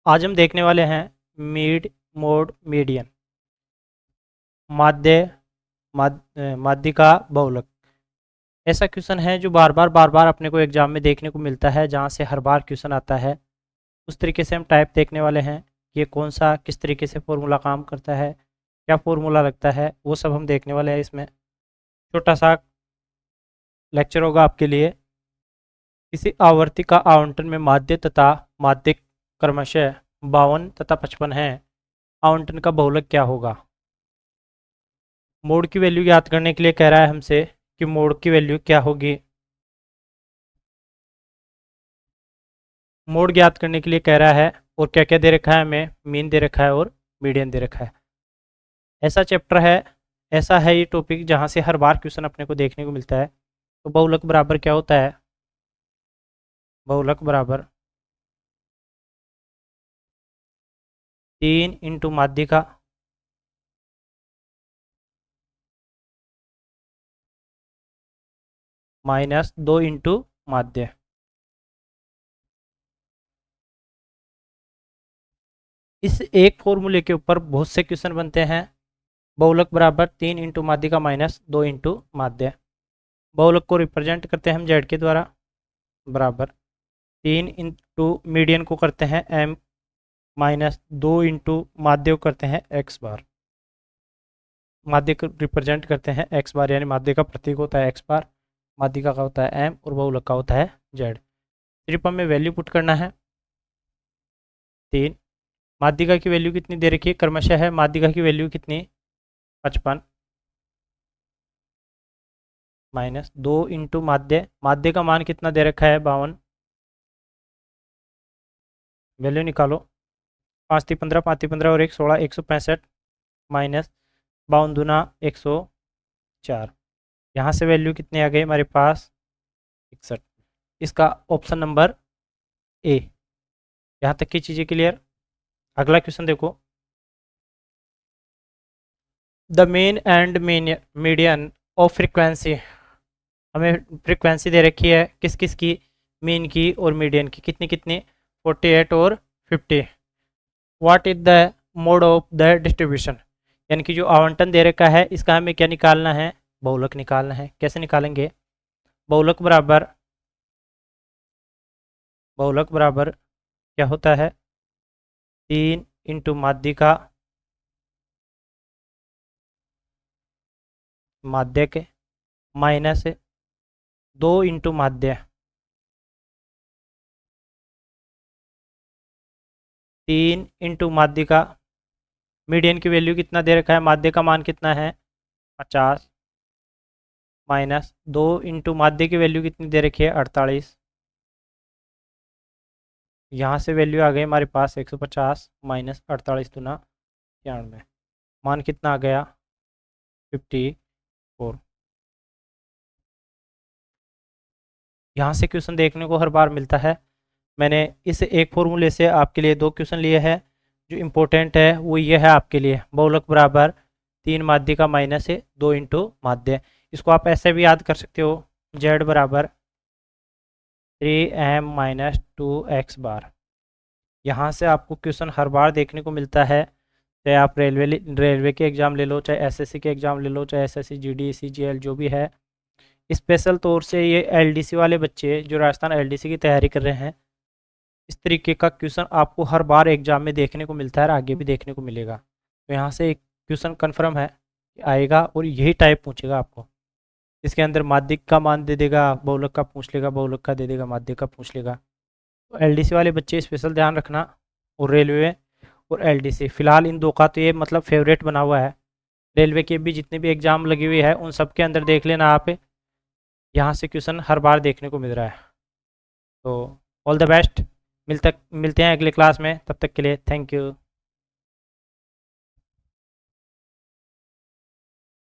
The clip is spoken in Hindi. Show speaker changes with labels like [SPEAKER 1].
[SPEAKER 1] आज हम देखने वाले हैं मिड मोड मीडियन माध्य माध्य का बहुलक। ऐसा क्वेश्चन है जो बार बार अपने को एग्जाम में देखने को मिलता है, जहाँ से हर बार क्वेश्चन आता है। उस तरीके से हम टाइप देखने वाले हैं कि ये कौन सा किस तरीके से फॉर्मूला काम करता है, क्या फॉर्मूला लगता है, वो सब हम देखने वाले हैं। इसमें छोटा सा लेक्चर होगा आपके लिए। किसी आवर्ती का आवंटन में माध्य तथा माध्य क्रमशः 52 तथा 55 है। आवंटन का बहुलक क्या होगा। मोड की वैल्यू याद करने के लिए कह रहा है हमसे कि मोड की वैल्यू क्या होगी। मोड ज्ञात करने के लिए कह रहा है, और क्या क्या दे रखा है हमें, मीन दे रखा है और मीडियन दे रखा है। ऐसा चैप्टर है, ऐसा है ये टॉपिक जहाँ से हर बार क्वेश्चन अपने को देखने को मिलता है। तो बहुलक बराबर क्या होता है, बहुलक बराबर 3 इंटू माध्य का -2 इंटू माध्य। इस एक फॉर्मूले के ऊपर बहुत से क्वेश्चन बनते हैं। बहुलक बराबर 3 इंटू माध्य का -2 इंटू माध्य। बहुलक को रिप्रेजेंट करते हैं हम जेड के द्वारा, बराबर 3 इंटू मीडियन को करते हैं m, -2 इंटू माध्य को करते हैं x बार। माध्य को रिप्रेजेंट करते हैं x बार, यानी माध्य का प्रतीक होता है x बार, माध्य का होता है m और बहुलक का होता है z। सिर्फ हमें वैल्यू पुट करना है 3। माध्यिका की वैल्यू कितनी दे रखी है, क्रमशः है माध्यिका की वैल्यू कितनी 55, -2 इंटू माध्य। माध्य का मान कितना दे रखा है 52। वैल्यू निकालो, 5 × 15, 5 × 15 और 1 16, 165 -52 दूना 104। यहाँ से वैल्यू कितनी आ गई हमारे पास 61। इसका ऑप्शन नंबर ए। यहाँ तक की चीज़ें क्लियर। अगला क्वेश्चन देखो। The main and median of frequency. हमें फ्रीक्वेंसी दे रखी है किस किस की, मीन की और मीडियन की, कितनी कितनी 48 और 50। What is the mode of the distribution, यानी कि जो आवंटन दे रखा है इसका हमें क्या निकालना है, बहुलक निकालना है। कैसे निकालेंगे, बहुलक बराबर क्या होता है 3 इंटू माध्य का माध्य के -2 इंटू माध्य। 3 इंटू माध्य का मीडियन की वैल्यू कितना दे रखा है, माध्य का मान कितना है 50, -2 इंटू माध्य की वैल्यू कितनी दे रखी है 48। यहाँ से वैल्यू आ गई हमारे पास 150 -48 दूना 93। मान कितना आ गया 54। यहाँ से क्वेश्चन देखने को हर बार मिलता है। मैंने इस एक फॉर्मूले से आपके लिए 2 क्वेश्चन लिए हैं। जो इम्पोर्टेंट है वो ये है आपके लिए, बहुलक बराबर 3 माध्य का -2 इंटू माध्य। इसको आप ऐसे भी याद कर सकते हो, z बराबर 3m - 2x बार। यहाँ से आपको क्वेश्चन हर बार देखने को मिलता है, चाहे आप रेलवे के एग्ज़ाम ले लो, चाहे एसएससी के एग्ज़ाम ले लो, चाहे एसएससी जीडी सीजीएल जो भी है। स्पेशल तौर से ये एलडीसी वाले बच्चे जो राजस्थान एलडीसी की तैयारी कर रहे हैं, इस तरीके का क्वेश्चन आपको हर बार एग्जाम में देखने को मिलता है और आगे भी देखने को मिलेगा। तो यहाँ से एक क्वेश्चन कन्फर्म है आएगा और यही टाइप पूछेगा आपको। इसके अंदर माध्यिक का मान दे देगा, बहुलक का पूछ लेगा, बहुलक का दे देगा, माध्यिक का पूछ लेगा। तो एलडीसी वाले बच्चे स्पेशल ध्यान रखना। और रेलवे और एलडीसी फ़िलहाल इन दो का तो ये मतलब फेवरेट बना हुआ है। रेलवे के भी जितने भी एग्ज़ाम लगी हुई है उन सब के अंदर देख लेना आप, यहाँ से क्वेश्चन हर बार देखने को मिल रहा है। तो ऑल द बेस्ट, मिलते हैं अगले क्लास में, तब तक के लिए थैंक यू।